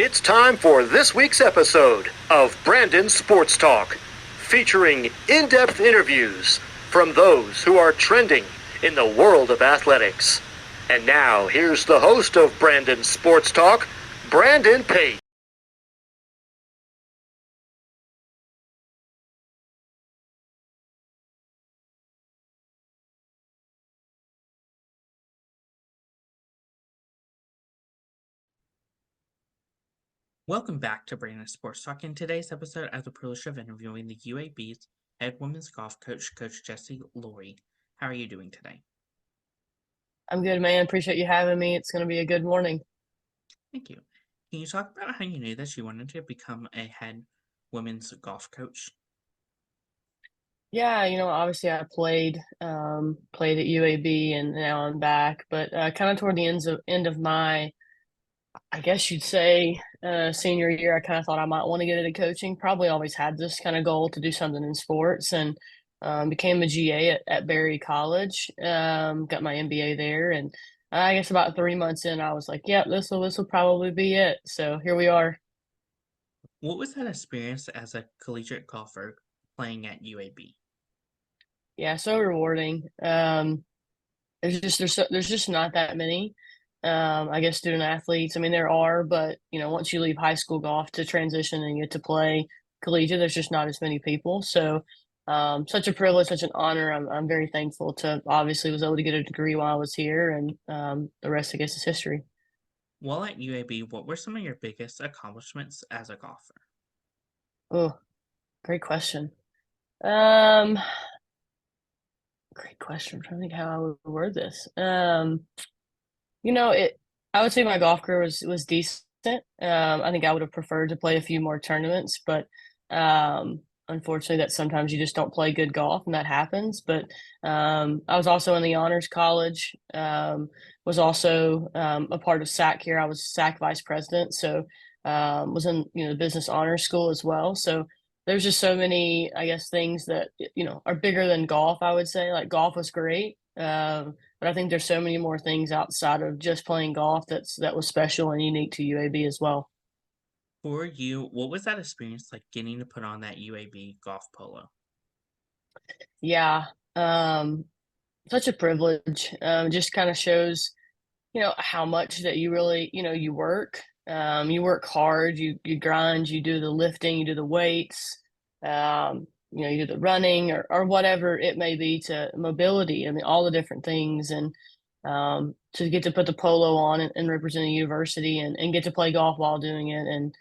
It's time for this week's episode of Brandon Sports Talk, featuring in-depth interviews from those who are trending in the world of athletics. And now, here's the host of Brandon Sports Talk, Brandon Pate. Welcome back to Brandon Sports Talk. In today's episode, I have the privilege of interviewing the UAB's head women's golf coach, Coach Jesse Lawley. How are you doing today? I'm good, man. Appreciate you having me. It's going to be a good morning. Thank you. Can you talk about how you knew that you wanted to become a head women's golf coach? Yeah, obviously I played at UAB and now I'm back, but kind of toward the end of my, I guess you'd say, senior year, I kind of thought I might want to get into coaching. Probably always had this kind of goal to do something in sports, and became a GA at Berry College. Got my MBA there, and I guess about 3 months in, I was like, "Yep, this will probably be it." So here we are. What was that experience as a collegiate golfer playing at UAB? Yeah, so rewarding. There's just not that many, I guess, student athletes. I mean, there are, but once you leave high school golf to transition and get to play collegiate, there's just not as many people. So, such a privilege, such an honor. I'm very thankful to obviously was able to get a degree while I was here, and the rest, I guess, is history. While at UAB, what were some of your biggest accomplishments as a golfer? Oh, great question. Um, Great question. I'm trying to think how I would word this. It. I would say my golf career was decent. I think I would have preferred to play a few more tournaments, but unfortunately, that sometimes you just don't play good golf, and that happens. But I was also in the honors college. Was also a part of SAC here. I was SAC vice president, so was in the business honors school as well. So there's just so many, I guess, things that are bigger than golf. I would say like golf was great. But I think there's so many more things outside of just playing golf that was special and unique to UAB as well. For you, what was that experience like getting to put on that UAB golf polo? Yeah, um, such a privilege. Just kind of shows, how much that you really, you work. You work hard. You grind. You do the lifting. You do the weights. You do the running or whatever it may be to mobility. I mean, all the different things and to get to put the polo on and represent a university and get to play golf while doing it. And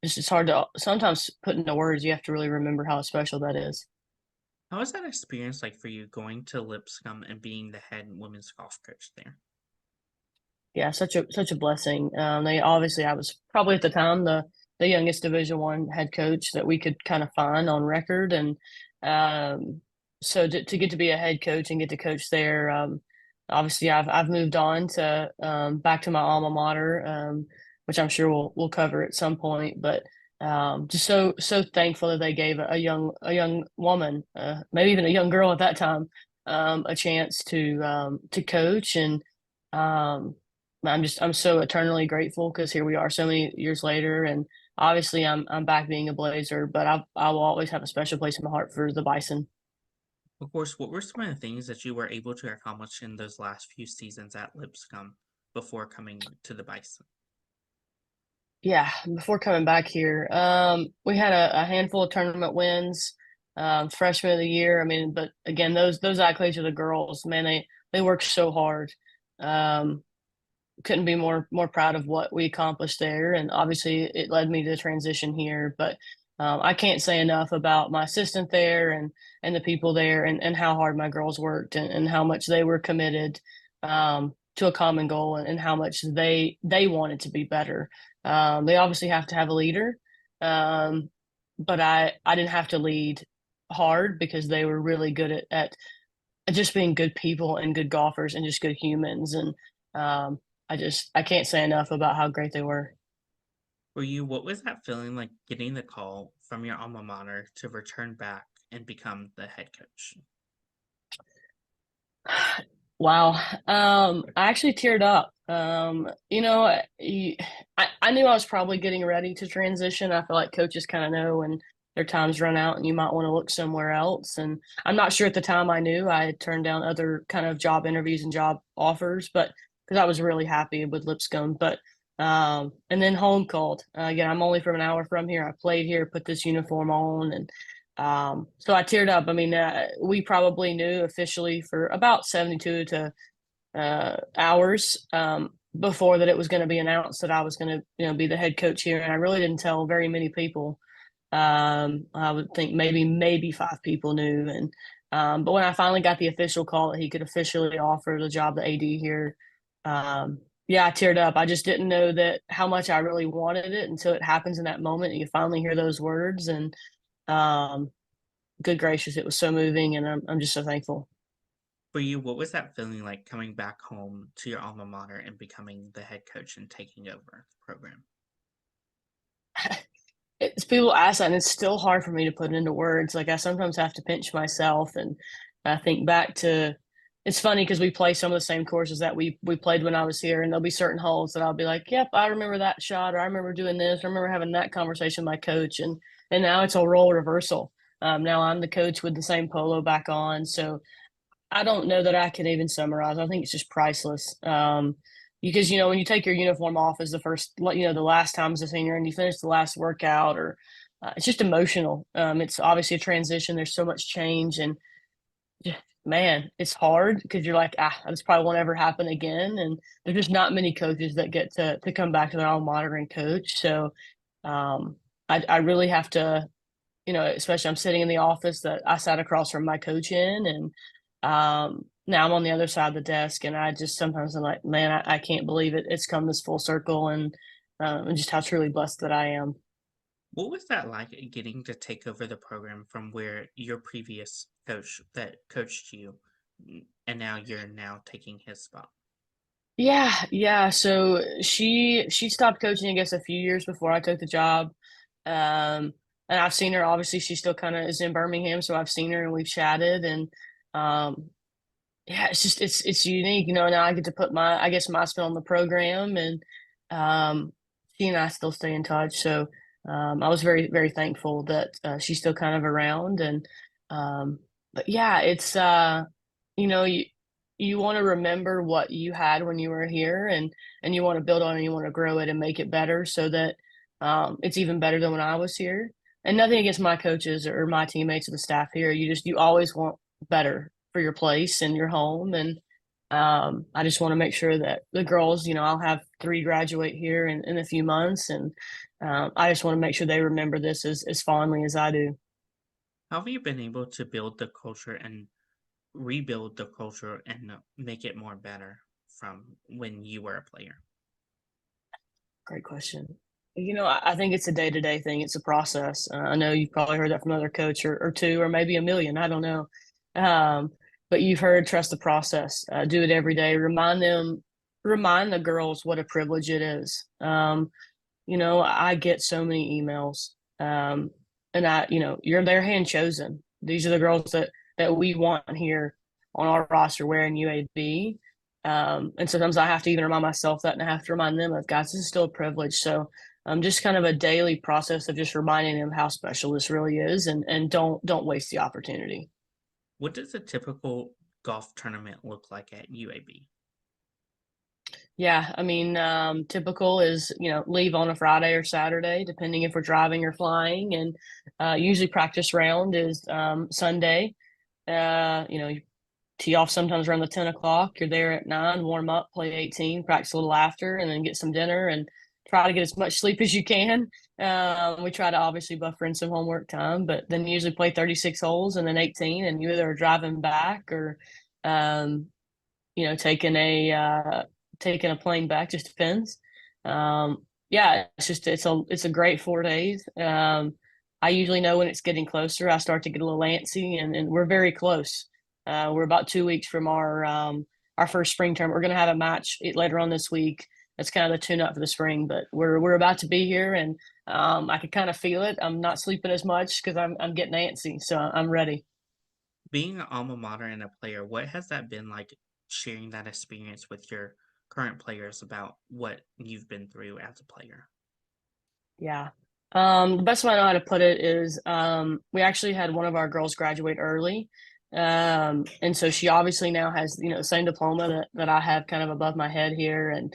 it's hard to sometimes put into words. You have to really remember how special that is. How was that experience like for you going to Lipscomb and being the head women's golf coach there? Yeah, such a blessing. They obviously I was probably at the time the youngest Division I head coach that we could kind of find on record, and so to get to be a head coach and get to coach there, obviously I've moved on to back to my alma mater, which I'm sure we'll cover at some point, but. Just so thankful that they gave a young woman, maybe even a young girl at that time, a chance to coach and um, I'm so eternally grateful because here we are so many years later, and obviously I'm back being a Blazer, but I will always have a special place in my heart for the Bison. Of course, what were some of the things that you were able to accomplish in those last few seasons at Lipscomb before coming to the Bison? Yeah, before coming back here, we had a handful of tournament wins, freshman of the year. I mean, but again, those accolades are the girls. Man, they work so hard. Um, couldn't be more proud of what we accomplished there, and obviously it led me to transition here. But I can't say enough about my assistant there and the people there and how hard my girls worked and how much they were committed to a common goal and how much they wanted to be better. They obviously have to have a leader, um, but I didn't have to lead hard because they were really good at just being good people and good golfers and just good humans. And I can't say enough about how great they were. For you, what was that feeling like getting the call from your alma mater to return back and become the head coach? Wow. I actually teared up. You know, I knew I was probably getting ready to transition. I feel like coaches kind of know when their time's run out and you might want to look somewhere else. And I'm not sure at the time I knew I had turned down other kind of job interviews and job offers, but because I was really happy with Lipscomb. But and then home called. Again, I'm only from an hour from here. I played here, put this uniform on, and so I teared up. I mean, we probably knew officially for about 72 to hours before that it was going to be announced that I was going to, be the head coach here. And I really didn't tell very many people. I would think maybe five people knew. And but when I finally got the official call that he could officially offer the job to AD here, yeah, I teared up. I just didn't know that how much I really wanted it until it happens in that moment and you finally hear those words. And um, good gracious, it was so moving, and I'm just so thankful. For you, what was that feeling like coming back home to your alma mater and becoming the head coach and taking over the program? It's people ask that, and it's still hard for me to put into words. Like I sometimes have to pinch myself, and I think back to. It's funny because we play some of the same courses that we played when I was here, and there'll be certain holes that I'll be like, "Yep, I remember that shot," or "I remember doing this," or "I remember having that conversation with my coach," and now it's a role reversal. Now I'm the coach with the same polo back on, so I don't know that I can even summarize. I think it's just priceless. Because when you take your uniform off as the first, the last time as a senior, and you finish the last workout, or it's just emotional. It's obviously a transition. There's so much change, and yeah, man, it's hard because you're like, this probably won't ever happen again. And there's just not many coaches that get to come back to their alma mater and coach. So um, I really have to, especially I'm sitting in the office that I sat across from my coach in, and now I'm on the other side of the desk, and I just sometimes I'm like, man, I can't believe it. It's come this full circle, and just how truly blessed that I am. What was that like getting to take over the program from where your previous coach that coached you, and now you're now taking his spot? Yeah, yeah. So she stopped coaching, I guess, a few years before I took the job. And I've seen her. Obviously, she still kind of is in Birmingham, so I've seen her and we've chatted. And yeah, it's just it's unique, Now I get to put I guess, my spin on the program, and she and I still stay in touch. So I was very very thankful that she's still kind of around. And but yeah, it's you want to remember what you had when you were here, and you want to build on it, and you want to grow it and make it better so that it's even better than when I was here. And nothing against my coaches or my teammates or the staff here. You always want better for your place and your home. And I just want to make sure that the girls, I'll have three graduate here in a few months, and I just want to make sure they remember this as fondly as I do. How have you been able to build the culture and rebuild the culture and make it more better from when you were a player? Great question. I think it's a day-to-day thing. It's a process. I know you've probably heard that from another coach or two, or maybe a million. I don't know. Um, but you've heard trust the process. Do it every day. Remind the girls what a privilege it is. I get so many emails, and you're their hand chosen. These are the girls that we want here on our roster wearing UAB. And sometimes I have to even remind myself that, and I have to remind them of, guys, this is still a privilege. So just kind of a daily process of just reminding them how special this really is, and don't waste the opportunity. What does a typical golf tournament look like at UAB? Yeah, I mean, typical is, leave on a Friday or Saturday, depending if we're driving or flying. And usually practice round is Sunday. You tee off sometimes around the 10 o'clock. You're there at 9, warm up, play 18, practice a little after, and then get some dinner and try to get as much sleep as you can. We try to obviously buffer in some homework time, but then usually play 36 holes and then 18, and you either are driving back or, um, taking a plane back. Just depends. Yeah, it's a great 4 days. I usually know when it's getting closer. I start to get a little antsy, and we're very close. We're about 2 weeks from our first spring term. We're going to have a match later on this week. That's kind of the tune up for the spring, but we're about to be here, and I can kind of feel it. I'm not sleeping as much because I'm getting antsy, so I'm ready. Being an alma mater and a player, what has that been like sharing that experience with your current players about what you've been through as a player? Yeah. The best way I know how to put it is we actually had one of our girls graduate early. And so she obviously now has, the same diploma that I have kind of above my head here. And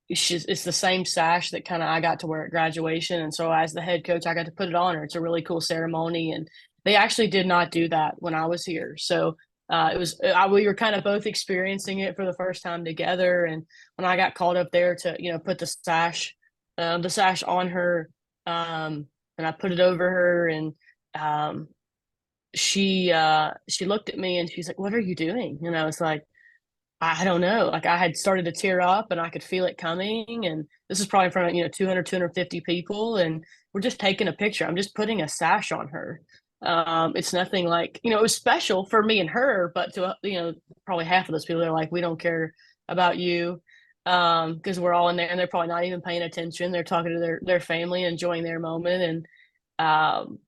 it's the same sash that kind of I got to wear at graduation. And so as the head coach, I got to put it on her. It's a really cool ceremony. And they actually did not do that when I was here. So we were kind of both experiencing it for the first time together. And when I got called up there to, put the sash on her, and I put it over her, and she looked at me and she's like, "What are you doing?" And I was like, "I don't know." Like I had started to tear up and I could feel it coming. And this is probably in front of 200, 250 people, and we're just taking a picture. I'm just putting a sash on her. It's nothing like, it was special for me and her, but to probably half of those people are like, "We don't care about you." Because we're all in there and they're probably not even paying attention. They're talking to their family, enjoying their moment. And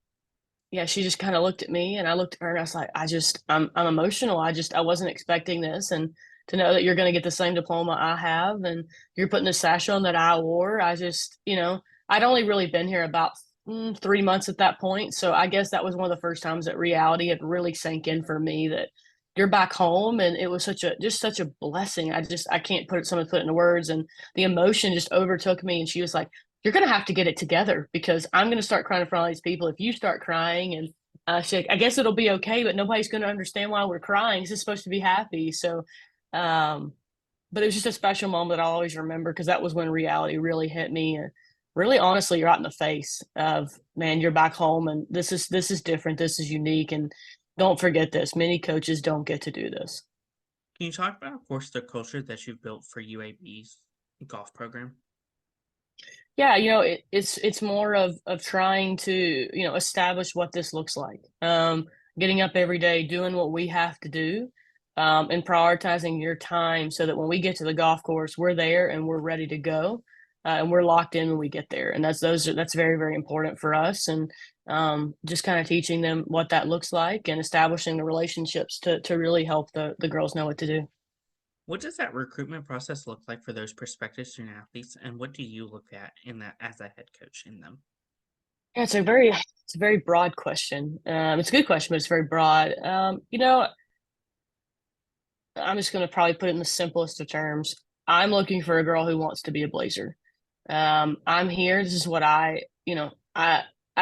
yeah, she just kind of looked at me and I looked at her and I was like, I'm emotional. I wasn't expecting this. And to know that you're going to get the same diploma I have and you're putting the sash on that I wore, I'd only really been here about 3 months at that point. So I guess that was one of the first times that reality had really sank in for me, that you're back home. And it was such a blessing. I can't put it into words. And the emotion just overtook me. And she was like, "You're going to have to get it together because I'm going to start crying in front of all these people if you start crying." And she's like, "I guess it'll be okay, but nobody's going to understand why we're crying. This is supposed to be happy." So, um, but it was just a special moment that I'll always remember because that was when reality really hit me. And really, honestly, right in the face of, man, you're back home and this is different. This is unique. And don't forget this. Many coaches don't get to do this. Can you talk about, of course, the culture that you've built for UAB's golf program? Yeah, it's more of trying to, establish what this looks like. Getting up every day, doing what we have to do, and prioritizing your time so that when we get to the golf course, we're there and we're ready to go, and we're locked in when we get there. And that's very, very important for us. And just kind of teaching them what that looks like and establishing the relationships to really help the girls know what to do. What does that recruitment process look like for those prospective student athletes, and what do you look at in that as a head coach in them? Yeah, it's a very broad question. It's a good question, but it's very broad. I'm just going to probably put it in the simplest of terms. I'm looking for a girl who wants to be a Blazer. I'm here. This is what I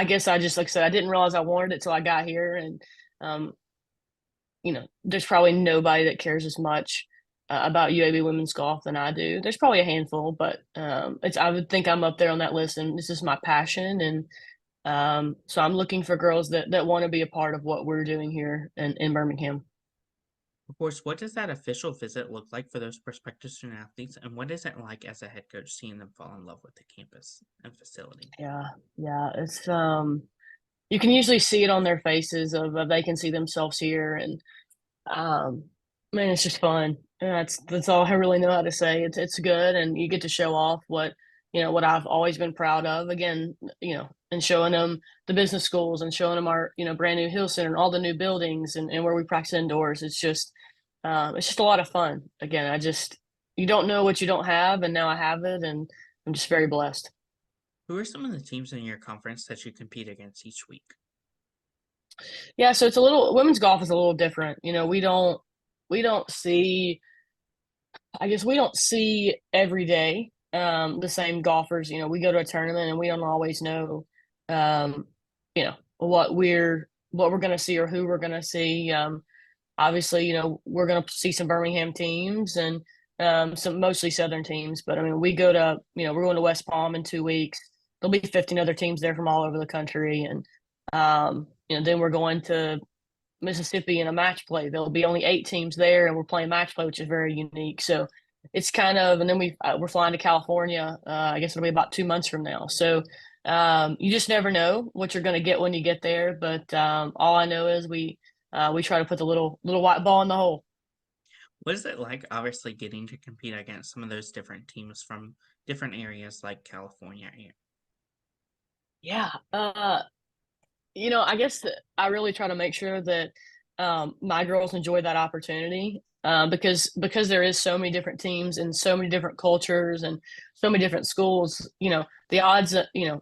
guess I just, like I said, I didn't realize I wanted it till I got here. And, um, there's probably nobody that cares as much about UAB women's golf than I do. There's probably a handful, but I would think I'm up there on that list, and this is my passion. And so I'm looking for girls that want to be a part of what we're doing here in Birmingham. Of course, what does that official visit look like for those prospective student athletes, and what is it like as a head coach seeing them fall in love with the campus and facility? Yeah, yeah, it's you can usually see it on their faces of they can see themselves here. And um man, it's just fun. And that's all I really know how to say. It's good, and you get to show off what I've always been proud of. Again, and showing them the business schools and showing them our brand new Hill Center and all the new buildings and where we practice indoors. It's just a lot of fun. Again, you don't know what you don't have, and now I have it, and I'm just very blessed. Who are some of the teams in your conference that you compete against each week? Yeah, so women's golf is a little different. We don't see, I guess we don't see every day the same golfers. We go to a tournament and we don't always know um, what we're gonna see or who we're gonna see. Obviously, we're gonna see some Birmingham teams and some mostly Southern teams. But I mean, we're going to West Palm in 2 weeks. There'll be 15 other teams there from all over the country. And then we're going to Mississippi in a match play. There'll be only 8 teams there, and we're playing match play, which is very unique. So it's kind of, and then we're flying to California. I guess it'll be about 2 months from now. So you just never know what you're going to get when you get there. But all I know is we try to put the little white ball in the hole. What is it like, obviously, getting to compete against some of those different teams from different areas like California? Yeah. I guess that I really try to make sure that my girls enjoy that opportunity because there is so many different teams and so many different cultures and so many different schools. The odds,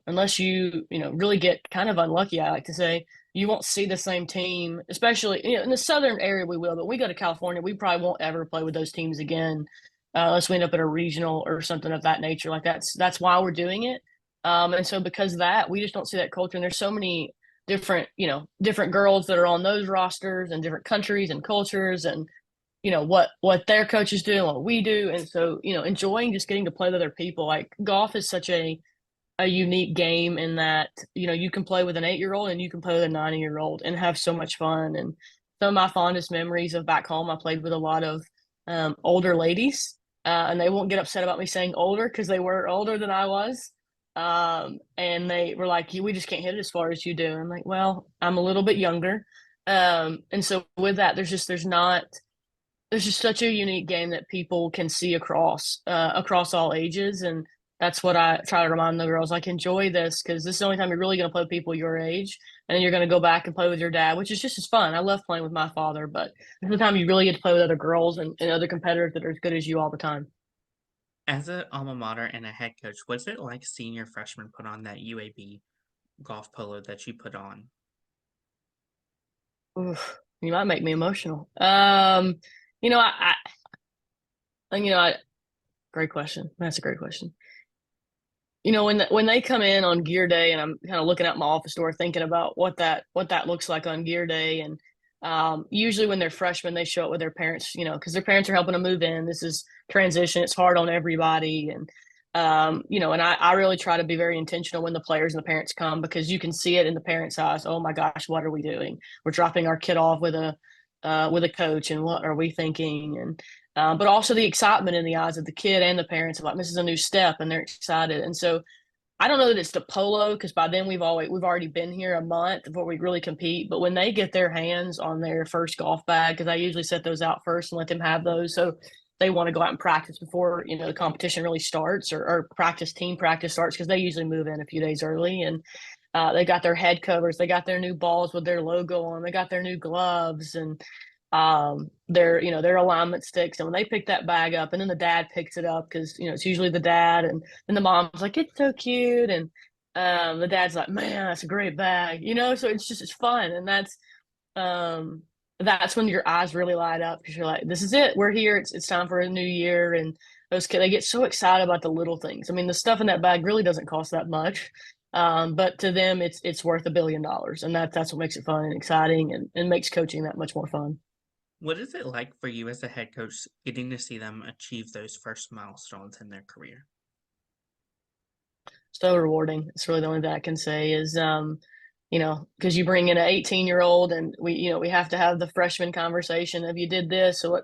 unless you really get kind of unlucky, I like to say, you won't see the same team, especially in the southern area. We will, but we go to California, we probably won't ever play with those teams again unless we end up at a regional or something of that nature. Like that's why we're doing it. And so because of that, we just don't see that culture. And there's so many different girls that are on those rosters and different countries and cultures and what their coaches do and what we do. And so enjoying just getting to play with other people. Like golf is such a unique game in that you can play with an 8-year-old and you can play with a 90-year-old and have so much fun. And some of my fondest memories of back home, I played with a lot of older ladies, and they won't get upset about me saying older because they were older than I was. And they were like, we just can't hit it as far as you do. I'm like, well, I'm a little bit younger. And so with that, there's just such a unique game that people can see across all ages. And that's what I try to remind the girls, like, enjoy this because this is the only time you're really going to play with people your age. And then you're going to go back and play with your dad, which is just as fun. I love playing with my father, but this is the time you really get to play with other girls and other competitors that are as good as you all the time. As an alma mater and a head coach, what's it like seeing your freshmen put on that UAB golf polo that you put on? Oof, you might make me emotional. Great question. That's a great question. When they come in on gear day and I'm kind of looking at my office door thinking about what that looks like on gear day. And usually when they're freshmen, they show up with their parents, because their parents are helping them move in. This is transition. It's hard on everybody. And, and I really try to be very intentional when the players and the parents come because you can see it in the parents' eyes. Oh my gosh, what are we doing? We're dropping our kid off with a coach, and what are we thinking? And but also the excitement in the eyes of the kid and the parents of like, this is a new step and they're excited. And so I don't know that it's the polo because by then we've already been here a month before we really compete. But when they get their hands on their first golf bag, because I usually set those out first and let them have those. So they want to go out and practice before, the competition really starts or team practice starts because they usually move in a few days early. And they got their head covers, they got their new balls with their logo on, they got their new gloves and their alignment sticks. And when they pick that bag up and then the dad picks it up because it's usually the dad and then the mom's like, it's so cute, and the dad's like, man, that's a great bag, so it's fun. And that's when your eyes really light up because you're like, this is it, we're here, it's time for a new year. And those kids, they get so excited about the little things. I mean, the stuff in that bag really doesn't cost that much. But to them, it's worth $1 billion, and that's what makes it fun and exciting, and makes coaching that much more fun. What is it like for you as a head coach getting to see them achieve those first milestones in their career? So rewarding. It's really the only thing I can say is, because you bring in an 18-year-old and we have to have the freshman conversation of you did this. So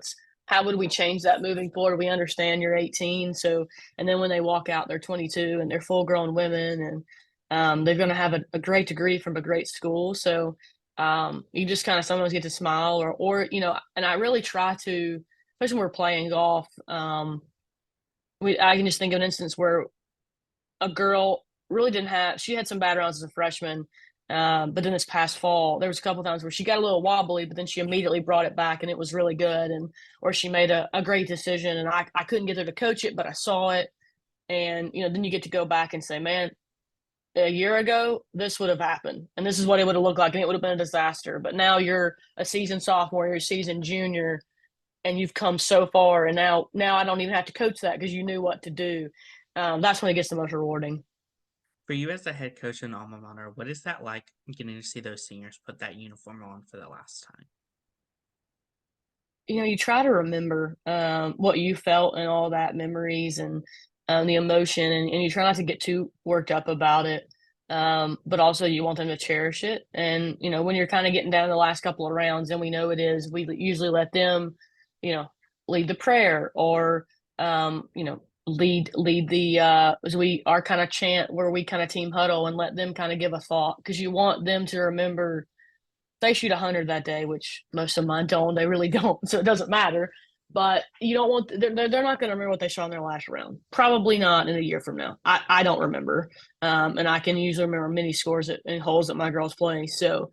how would we change that moving forward? We understand you're 18. So, and then when they walk out, they're 22 and they're full grown women and they're going to have a great degree from a great school. So, you just kind of sometimes get to smile or and I really try to, especially when we're playing golf. I can just think of an instance where a girl really she had some bad rounds as a freshman. But then this past fall, there was a couple times where she got a little wobbly, but then she immediately brought it back and it was really good. Or she made a great decision and I couldn't get her to coach it, but I saw it. And, then you get to go back and say, man, a year ago, this would have happened and this is what it would have looked like. And it would have been a disaster. But now you're a seasoned sophomore, you're a seasoned junior, and you've come so far. And now I don't even have to coach that because you knew what to do. That's when it gets the most rewarding. For you as a head coach in alma mater, what is that like getting to see those seniors put that uniform on for the last time? You try to remember what you felt and all that memories and the emotion, and you try not to get too worked up about it. But also you want them to cherish it. And, when you're kind of getting down to the last couple of rounds, and we know it is, we usually let them, lead the prayer or, lead the our kind of chant where we kind of team huddle and let them kind of give a thought because you want them to remember. They shoot 100 that day, which most of mine don't. They really don't, so it doesn't matter. But you don't want they're not going to remember what they shot in their last round. Probably not in a year from now. I don't remember, and I can usually remember many scores and holes that my girls play. So,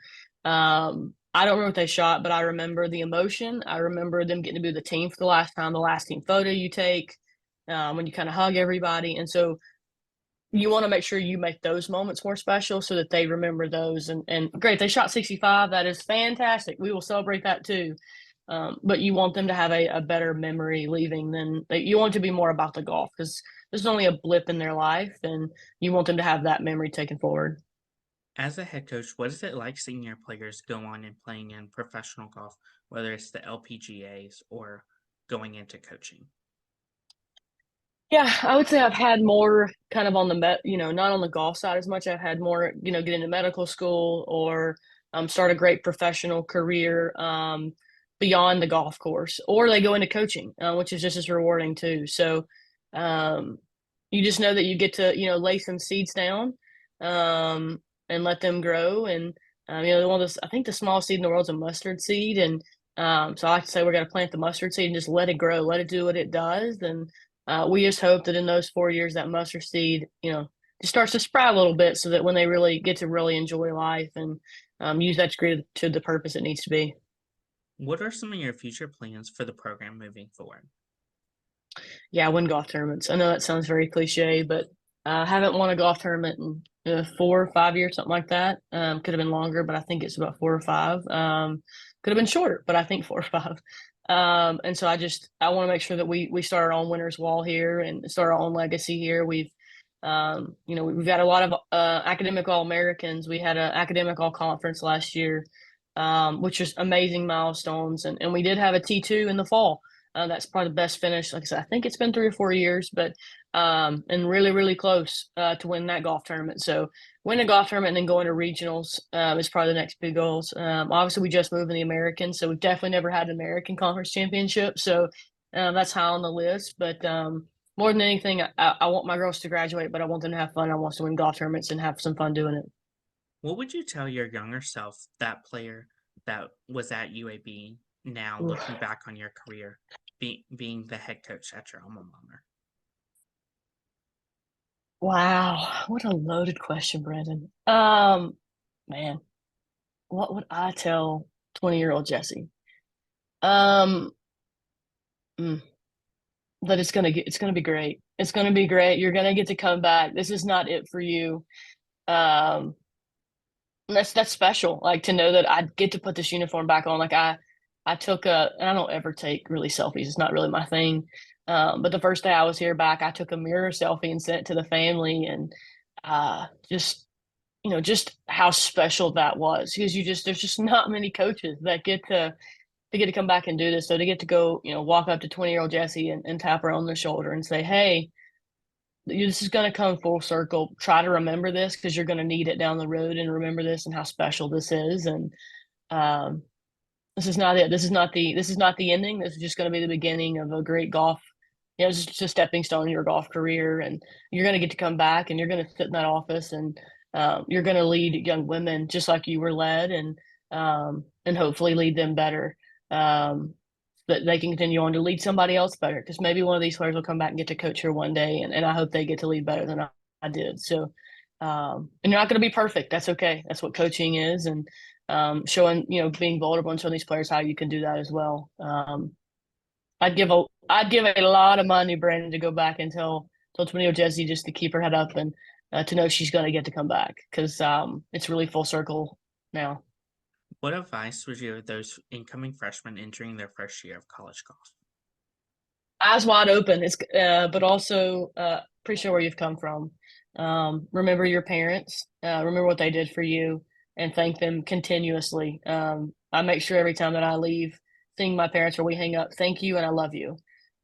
I don't remember what they shot, but I remember the emotion. I remember them getting to be with the team for the last time, the last team photo you take, when you kind of hug everybody. And so you want to make sure you make those moments more special so that they remember those. And great, they shot 65. That is fantastic. We will celebrate that too. But you want them to have a better memory leaving than you want it to be more about the golf because this is only a blip in their life, and you want them to have that memory taken forward. As a head coach, what is it like seeing your players go on and playing in professional golf, whether it's the LPGAs or going into coaching? Yeah, I would say I've had more kind of on the not on the golf side as much. I've had more, get into medical school or start a great professional career beyond the golf course, or they go into coaching, which is just as rewarding too. So um, you just know that you get to, lay some seeds down and let them grow. And one of those, I think the smallest seed in the world is a mustard seed, and so I like to say we're going to plant the mustard seed and just let it grow, let it do what it does, and we just hope that in those 4 years, that mustard seed, just starts to sprout a little bit so that when they really get to really enjoy life and use that degree to the purpose it needs to be. What are some of your future plans for the program moving forward? Yeah, win golf tournaments. I know that sounds very cliche, but I haven't won a golf tournament in 4 or 5 years, something like that. Could have been longer, but I think it's about 4 or 5. Could have been shorter, but I think 4 or 5. And so I want to make sure that we start our own winners wall here and start our own legacy here. We've got a lot of academic All-Americans. We had an academic All-Conference last year, which was amazing milestones. And we did have a T2 in the fall. That's probably the best finish. Like I said, I think it's been 3 or 4 years, but and really, really close to win that golf tournament. So win a golf tournament and then going to regionals is probably the next big goals. Obviously, we just moved in the American, so we've definitely never had an American Conference Championship. So that's high on the list. But more than anything, I want my girls to graduate, but I want them to have fun. I want to win golf tournaments and have some fun doing it. What would you tell your younger self, that player that was at UAB, now Oof. looking back on your career, being the head coach at your alma mater? Wow, what a loaded question, Brandon. Man, what would I tell 20-year-old Jesse? Um, mm, that it's gonna be great. It's gonna be great. You're gonna get to come back. This is not it for you. Um, and that's special. Like to know that I get to put this uniform back on. Like I took and I don't ever take really selfies. It's not really my thing. But the first day I was here back, I took a mirror selfie and sent it to the family, and just just how special that was because there's just not many coaches that get to come back and do this. So to get to go, walk up to 20-year-old Jesse and tap her on the shoulder and say, "Hey, this is going to come full circle. Try to remember this because you're going to need it down the road, and remember this and how special this is." And um, this is not it. This is not the ending. This is just going to be the beginning of a great golf. It's just a stepping stone in your golf career, and you're going to get to come back, and you're going to sit in that office, and you're going to lead young women just like you were led, and hopefully lead them better, that they can continue on to lead somebody else better. Because maybe one of these players will come back and get to coach here one day, and I hope they get to lead better than I did. So, and you're not going to be perfect. That's okay. That's what coaching is, and showing being vulnerable and showing these players how you can do that as well. I'd give a lot of money, Brandon, to go back and tell Tonio Jesse just to keep her head up and to know she's going to get to come back because it's really full circle now. What advice would you give those incoming freshmen entering their first year of college golf? Eyes wide open. But also appreciate where you've come from. Remember your parents. Remember what they did for you, and thank them continuously. I make sure every time that I leave, seeing my parents or we hang up, thank you and I love you.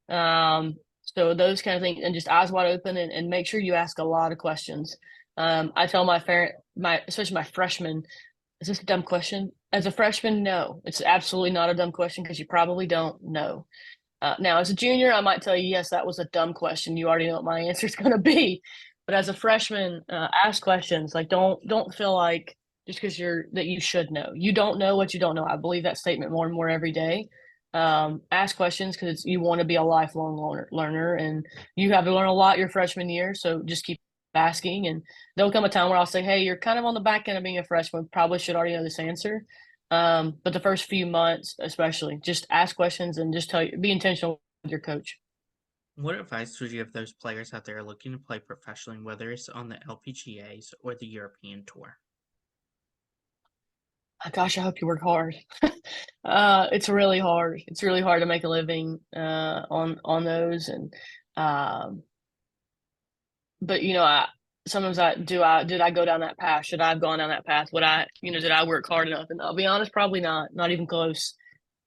So those kind of things, and just eyes wide open, and make sure you ask a lot of questions. I tell especially my freshmen, is this a dumb question? As a freshman, no, it's absolutely not a dumb question because you probably don't know. Now, as a junior, I might tell you, yes, that was a dumb question. You already know what my answer is going to be. But as a freshman, ask questions. Like, don't feel like just because you should know. You don't know what you don't know. I believe that statement more and more every day. Ask questions because you want to be a lifelong learner, and you have to learn a lot your freshman year. So just keep asking, and there'll come a time where I'll say, "Hey, you're kind of on the back end of being a freshman. Probably should already know this answer." But the first few months, especially, just ask questions and just be intentional with your coach. What advice would you give those players out there looking to play professionally, whether it's on the LPGAs or the European Tour? Gosh, I hope you work hard. It's really hard. It's really hard to make a living on those, and um, but I sometimes I did I go down that path? Should I have gone down that path? Would I did I work hard enough? And I'll be honest, probably not even close.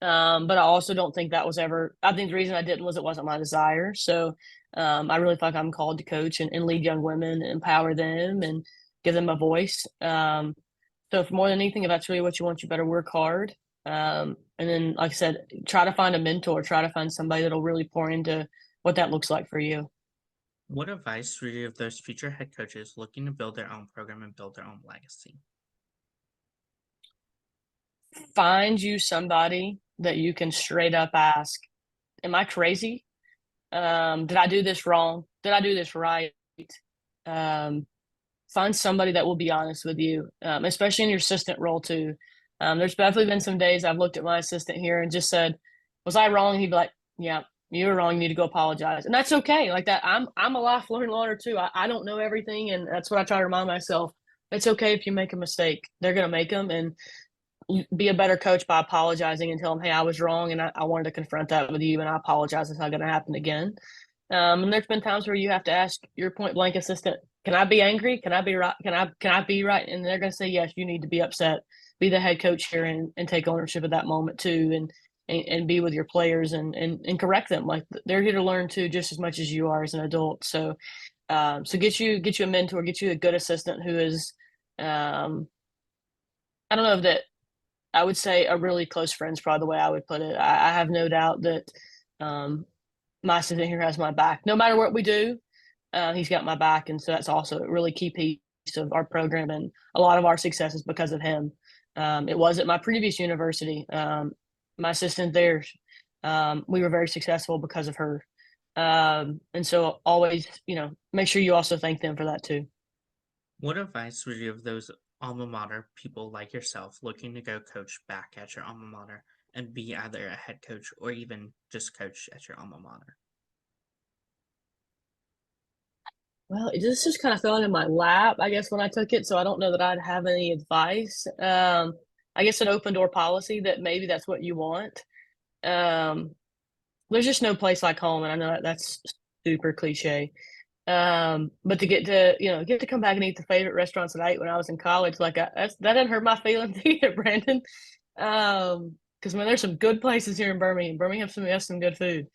But I also don't think that was ever. I think the reason I didn't was it wasn't my desire. So I really feel like I'm called to coach and lead young women, and empower them, and give them a voice. So for more than anything, if that's really what you want, you better work hard. And then, like I said, try to find a mentor. Try to find somebody that'll really pour into what that looks like for you. What advice would you give those future head coaches looking to build their own program and build their own legacy? Find you somebody that you can straight up ask, "Am I crazy? Did I do this wrong? Did I do this right?" Um, Find somebody that will be honest with you, especially in your assistant role too. There's definitely been some days I've looked at my assistant here and just said, "Was I wrong?" He'd be like, "Yeah, you were wrong. You need to go apologize," and that's okay. Like that, I'm a lifelong learner too. I don't know everything, and that's what I try to remind myself. It's okay if you make a mistake. They're gonna make them, and be a better coach by apologizing and tell them, "Hey, I was wrong, and I wanted to confront that with you, and I apologize. It's not going to happen again." And there's been times where you have to ask your point blank assistant, "Can I be angry? Can I be right? Can I be right?" And they're going to say, "Yes, you need to be upset. Be the head coach here, and take ownership of that moment too, and be with your players, and correct them. Like they're here to learn too, just as much as you are as an adult. So, so get you a mentor, get you a good assistant who is, um, I don't know if that I would say a really close friend's probably the way I would put it. I have no doubt that um, my assistant here has my back. No matter what we do, he's got my back, and so that's also a really key piece of our program, and a lot of our success is because of him. It was at my previous university. My assistant there, we were very successful because of her. And so always, make sure you also thank them for that too. What advice would you give those alma mater people like yourself looking to go coach back at your alma mater and be either a head coach or even just coach at your alma mater? Well, it just kind of fell into my lap, I guess, when I took it. So I don't know that I'd have any advice. I guess an open door policy that maybe that's what you want. Um, there's just no place like home, and I know that's super cliche. But to get to come back and eat the favorite restaurants that I ate when I was in college, like that didn't hurt my feelings either, Brandon. Because there's some good places here in Birmingham. Birmingham has some good food.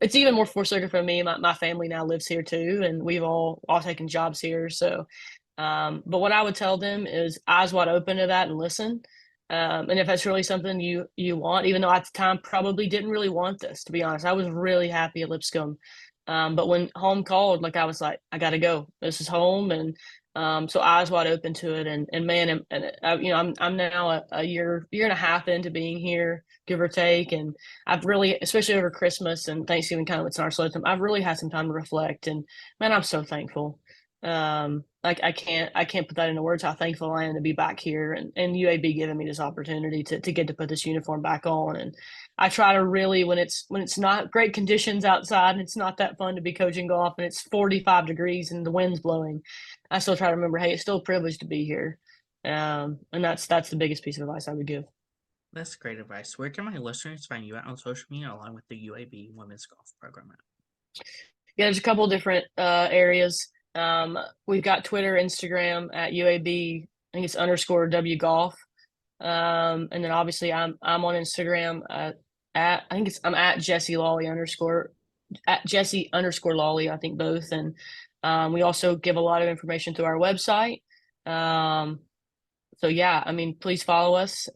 It's even more fortunate for me. My family now lives here too, and we've all taken jobs here. So, but what I would tell them is eyes wide open to that and listen. And if that's really something you want, even though at the time probably didn't really want this, to be honest, I was really happy at Lipscomb. But when home called, like I was like, I got to go. This is home, and so eyes wide open to it. And man, I'm now a year and a half into being here, give or take, and I've really, especially over Christmas and Thanksgiving, kind of it's our slow time. I've really had some time to reflect, and man, I'm so thankful. Like I can't put that into words how thankful I am to be back here, and UAB giving me this opportunity to get to put this uniform back on. And I try to really, when it's not great conditions outside and it's not that fun to be coaching golf and it's 45 degrees and the wind's blowing, I still try to remember, hey, it's still a privilege to be here. And that's the biggest piece of advice I would give. That's great advice. Where can my listeners find you at on social media along with the UAB women's golf program at? Yeah, there's a couple different areas. We've got Twitter, Instagram at UAB. I think it's underscore W Golf. And then obviously I'm on Instagram at I think I'm at Jesse Lawley underscore at Jesse underscore Lawley. I think both, and we also give a lot of information through our website. Um, so yeah, I mean, please follow us.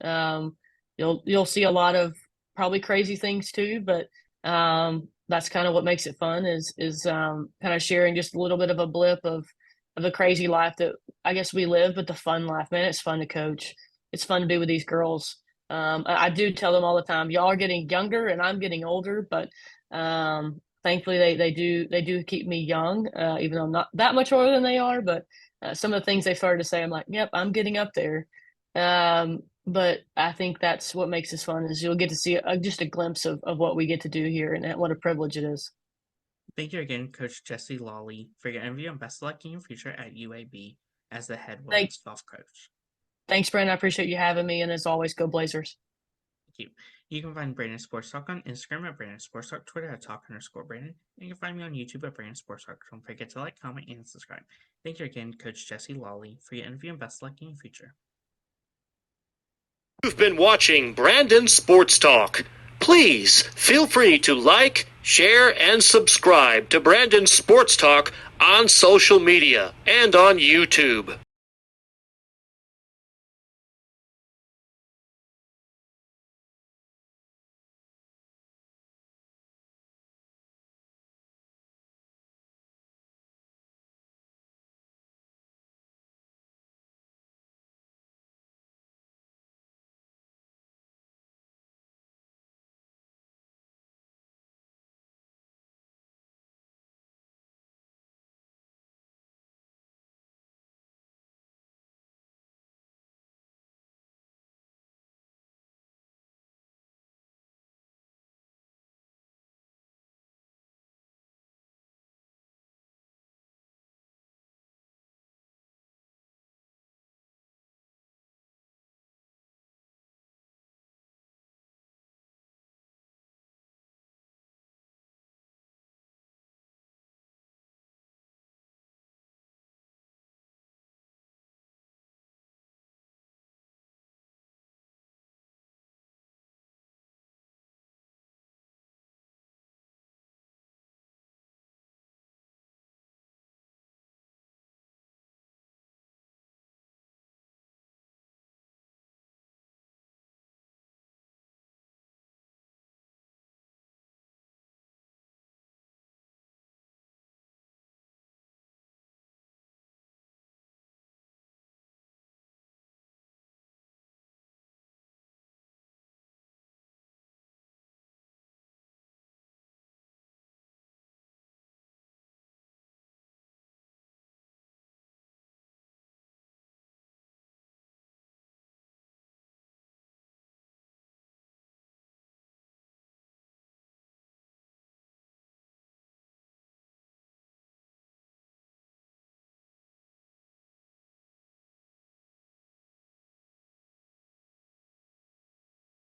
You'll see a lot of probably crazy things too, but that's kind of what makes it fun is kind of sharing just a little bit of a blip of the crazy life that I guess we live, but the fun life, man. It's fun to coach. It's fun to be with these girls. I do tell them all the time, y'all are getting younger and I'm getting older, but thankfully they do keep me young, even though I'm not that much older than they are. But some of the things they started to say, I'm like, yep, I'm getting up there. But I think that's what makes this fun is you'll get to see just a glimpse of what we get to do here and what a privilege it is. Thank you again, Coach Jesse Lawley, for your interview and best of luck in your future at UAB as the head women's golf coach. Thanks, Brandon. I appreciate you having me. And as always, go Blazers. Thank you. You can find Brandon Sports Talk on Instagram at Brandon Sports Talk, Twitter at Talk_Brandon, and you can find me on YouTube at Brandon Sports Talk. Don't forget to like, comment, and subscribe. Thank you again, Coach Jesse Lawley, for your interview and best luck in your future. You've been watching Brandon Sports Talk. Please feel free to like, share, and subscribe to Brandon Sports Talk on social media and on YouTube.